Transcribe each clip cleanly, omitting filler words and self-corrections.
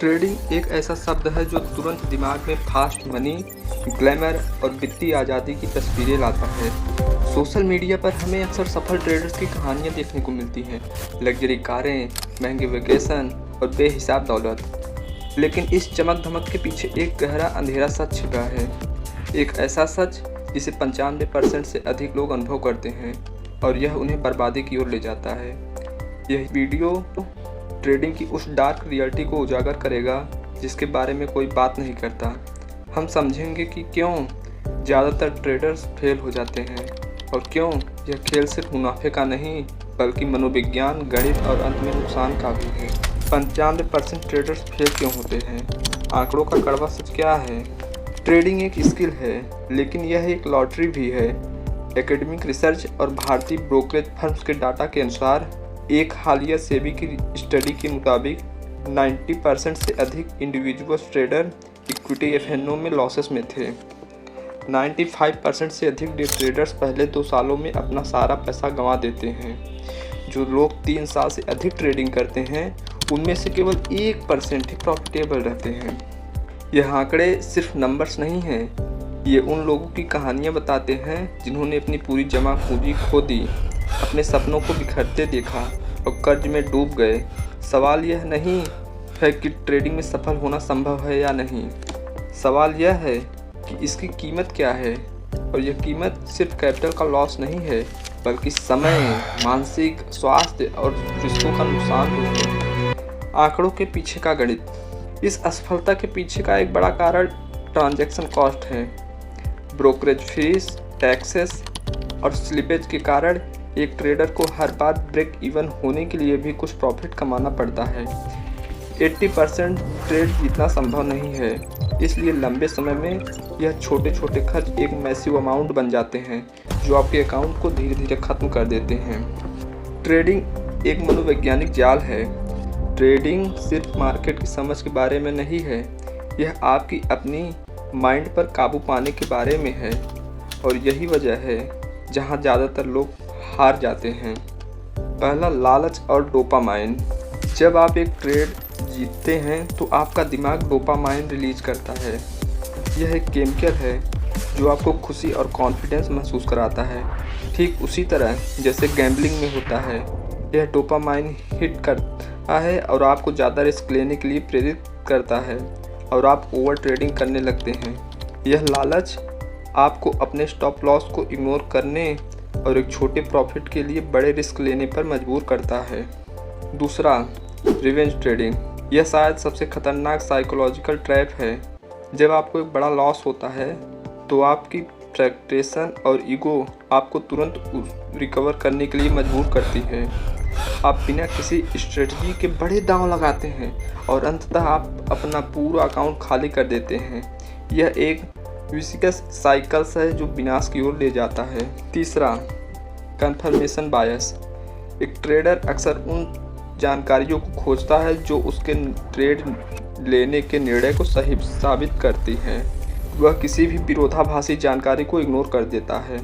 Trading एक ऐसा शब्द है जो तुरंत दिमाग में फास्ट मनी, ग्लैमर और वित्तीय आज़ादी की तस्वीरें लाता है। सोशल मीडिया पर हमें अक्सर सफल ट्रेडर्स की कहानियां देखने को मिलती हैं, लग्जरी कारें, महंगे वेकेशन और बेहिसाब दौलत। लेकिन इस चमक धमक के पीछे एक गहरा अंधेरा सच छिपा है, एक ऐसा सच जिसे 95% से अधिक लोग अनुभव करते हैं और यह उन्हें बर्बादी की ओर ले जाता है। यह वीडियो ट्रेडिंग की उस डार्क रियलिटी को उजागर करेगा जिसके बारे में कोई बात नहीं करता। हम समझेंगे कि क्यों ज़्यादातर ट्रेडर्स फेल हो जाते हैं और क्यों यह खेल सिर्फ मुनाफे का नहीं बल्कि मनोविज्ञान, गणित और अंत में नुकसान का भी है। 95% ट्रेडर्स फेल क्यों होते हैं? आंकड़ों का कड़वा सच क्या है? ट्रेडिंग एक स्किल है, लेकिन यह एक लॉटरी भी है। एकेडमिक रिसर्च और भारतीय ब्रोकरेज फर्म्स के डाटा के अनुसार एक हालिया सेबी की स्टडी के मुताबिक 90% से अधिक इंडिविजुअल ट्रेडर इक्विटी एफएनओ में लॉसेस में थे। 95% से अधिक डे ट्रेडर्स पहले 2 सालों में अपना सारा पैसा गंवा देते हैं। जो लोग 3 साल से अधिक ट्रेडिंग करते हैं उनमें से केवल 1% ही प्रॉफिटेबल रहते हैं। यह आंकड़े सिर्फ नंबर्स नहीं हैं, ये उन लोगों की कहानियाँ बताते हैं जिन्होंने अपनी पूरी जमा पूंजी खो दी, अपने सपनों को बिखरते देखा और कर्ज में डूब गए। सवाल यह नहीं है कि ट्रेडिंग में सफल होना संभव है या नहीं, सवाल यह है कि इसकी कीमत क्या है। और यह कीमत सिर्फ कैपिटल का लॉस नहीं है बल्कि समय, मानसिक स्वास्थ्य और रिश्तों का नुकसान भी है। आंकड़ों के पीछे का गणित। इस असफलता के पीछे का एक बड़ा कारण ट्रांजैक्शन कॉस्ट है। ब्रोकरेज फीस, टैक्सेस और स्लिपेज के कारण एक ट्रेडर को हर बार ब्रेक इवन होने के लिए भी कुछ प्रॉफिट कमाना पड़ता है। 80% ट्रेड जीतना संभव नहीं है, इसलिए लंबे समय में यह छोटे छोटे खर्च एक मैसिव अमाउंट बन जाते हैं जो आपके अकाउंट को धीरे धीरे ख़त्म कर देते हैं। ट्रेडिंग एक मनोवैज्ञानिक जाल है। ट्रेडिंग सिर्फ मार्केट की समझ के बारे में नहीं है, यह आपकी अपनी माइंड पर काबू पाने के बारे में है। और यही वजह है जहाँ ज़्यादातर लोग हार जाते हैं। पहला, लालच और डोपामाइन। जब आप एक ट्रेड जीतते हैं तो आपका दिमाग डोपामाइन रिलीज करता है। यह एक केमिकल है जो आपको खुशी और कॉन्फिडेंस महसूस कराता है, ठीक उसी तरह जैसे गैम्बलिंग में होता है। यह डोपामाइन हिट करता है और आपको ज़्यादा रिस्क लेने के लिए प्रेरित करता है और आप ओवर ट्रेडिंग करने लगते हैं। यह लालच आपको अपने स्टॉप लॉस को इग्नोर करने और एक छोटे प्रॉफिट के लिए बड़े रिस्क लेने पर मजबूर करता है। दूसरा, रिवेंज ट्रेडिंग। यह शायद सबसे खतरनाक साइकोलॉजिकल ट्रैप है। जब आपको एक बड़ा लॉस होता है तो आपकी फ्रस्ट्रेशन और ईगो आपको तुरंत रिकवर करने के लिए मजबूर करती है। आप बिना किसी स्ट्रेटजी के बड़े दांव लगाते हैं और अंततः आप अपना पूरा अकाउंट खाली कर देते हैं। यह एक विशिकस साइकिल्स है जो विनाश की ओर ले जाता है। तीसरा, कंफर्मेशन बायस। एक ट्रेडर अक्सर उन जानकारियों को खोजता है जो उसके ट्रेड लेने के निर्णय को सही साबित करती हैं। वह किसी भी विरोधाभासी जानकारी को इग्नोर कर देता है।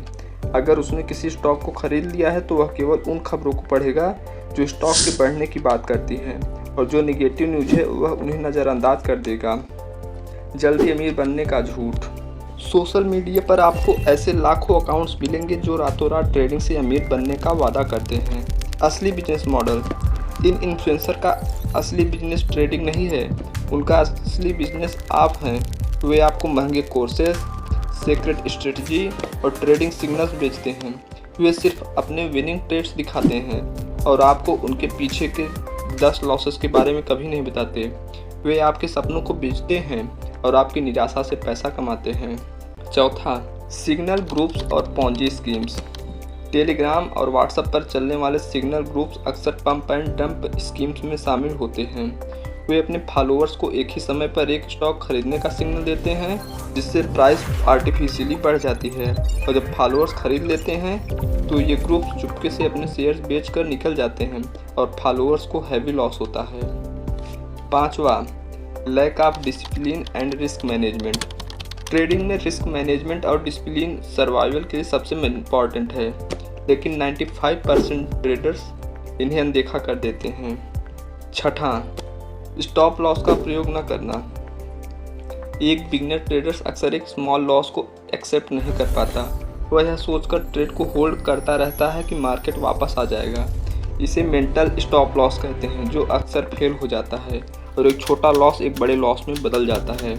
अगर उसने किसी स्टॉक को खरीद लिया है तो वह केवल उन खबरों को पढ़ेगा जो स्टॉक के बढ़ने की बात करती हैं, और जो निगेटिव न्यूज़ है वह उन्हें नज़रअंदाज कर देगा। जल्दी अमीर बनने का झूठ। सोशल मीडिया पर आपको ऐसे लाखों अकाउंट्स मिलेंगे जो रातों रात ट्रेडिंग से अमीर बनने का वादा करते हैं। असली बिजनेस मॉडल। इन इन्फ्लुएंसर का असली बिजनेस ट्रेडिंग नहीं है, उनका असली बिजनेस आप हैं। वे आपको महंगे कोर्सेज, सीक्रेट स्ट्रेटजी और ट्रेडिंग सिग्नल्स बेचते हैं। वे सिर्फ अपने विनिंग ट्रेड्स दिखाते हैं और आपको उनके पीछे के 10 लॉसेस के बारे में कभी नहीं बताते। वे आपके सपनों को बेचते हैं और आपकी निराशा से पैसा कमाते हैं। चौथा, सिग्नल ग्रुप्स और पॉन्जी स्कीम्स। टेलीग्राम और व्हाट्सएप पर चलने वाले सिग्नल ग्रुप्स अक्सर पंप एंड डंप स्कीम्स में शामिल होते हैं। वे अपने फॉलोअर्स को एक ही समय पर एक स्टॉक खरीदने का सिग्नल देते हैं जिससे प्राइस आर्टिफिशियली बढ़ जाती है, और जब फॉलोअर्स खरीद लेते हैं तो ये ग्रुप्स चुपके से अपने शेयर्स बेचकर निकल जाते हैं और फॉलोअर्स को हैवी लॉस होता है। पांचवा, lack of discipline and risk management. Trading में रिस्क मैनेजमेंट और डिसिप्लिन सर्वाइवल के लिए सबसे इम्पॉर्टेंट है, लेकिन 95% ट्रेडर्स इन्हें अनदेखा कर देते हैं। छठा, स्टॉप लॉस का प्रयोग न करना। एक बिगिनर ट्रेडर्स अक्सर एक स्मॉल लॉस को एक्सेप्ट नहीं कर पाता। वह यह सोचकर ट्रेड को होल्ड करता रहता है कि मार्केट वापस आ जाएगा। इसे मेंटल स्टॉप लॉस कहते हैं, जो अक्सर फेल हो जाता है और एक छोटा लॉस एक बड़े लॉस में बदल जाता है।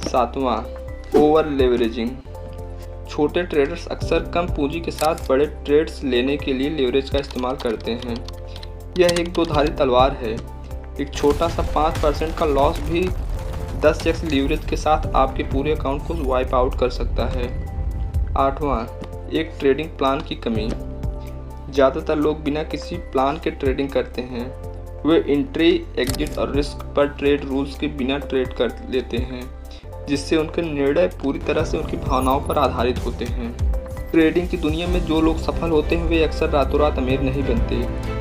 7वां, ओवर लेवरेजिंग। छोटे ट्रेडर्स अक्सर कम पूंजी के साथ बड़े ट्रेड्स लेने के लिए लेवरेज का इस्तेमाल करते हैं। यह एक दो-धारी तलवार है। एक छोटा सा 5% का लॉस भी 10x लीवरेज के साथ आपके पूरे अकाउंट को वाइप आउट कर सकता है। 8वां, एक ट्रेडिंग प्लान की कमी। ज़्यादातर लोग बिना किसी प्लान के ट्रेडिंग करते हैं। वे एंट्री, एग्जिट और रिस्क पर ट्रेड रूल्स के बिना ट्रेड कर लेते हैं, जिससे उनके निर्णय पूरी तरह से उनकी भावनाओं पर आधारित होते हैं। ट्रेडिंग की दुनिया में जो लोग सफल होते हैं वे अक्सर रातों रात अमीर नहीं बनते।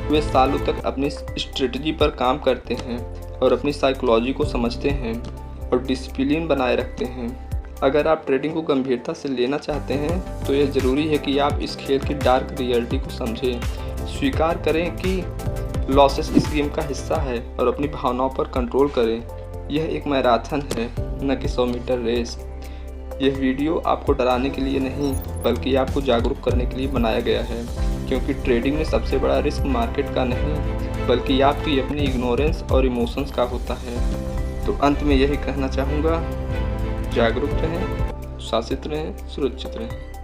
वे सालों तक अपनी स्ट्रेटजी पर काम करते हैं और अपनी साइकोलॉजी को समझते हैं और डिसिप्लिन बनाए रखते हैं। अगर आप ट्रेडिंग को गंभीरता से लेना चाहते हैं तो यह ज़रूरी है कि आप इस खेल की डार्क रियलिटी को समझें, स्वीकार करें कि लॉसेस इस गेम का हिस्सा है और अपनी भावनाओं पर कंट्रोल करें। यह एक मैराथन है, न कि 100 मीटर रेस। यह वीडियो आपको डराने के लिए नहीं बल्कि आपको जागरूक करने के लिए बनाया गया है, क्योंकि ट्रेडिंग में सबसे बड़ा रिस्क मार्केट का नहीं बल्कि आपकी अपनी इग्नोरेंस और इमोशंस का होता है। तो अंत में यही कहना चाहूँगा, जागरूक रहें, शासित रहें, सुरक्षित रहें।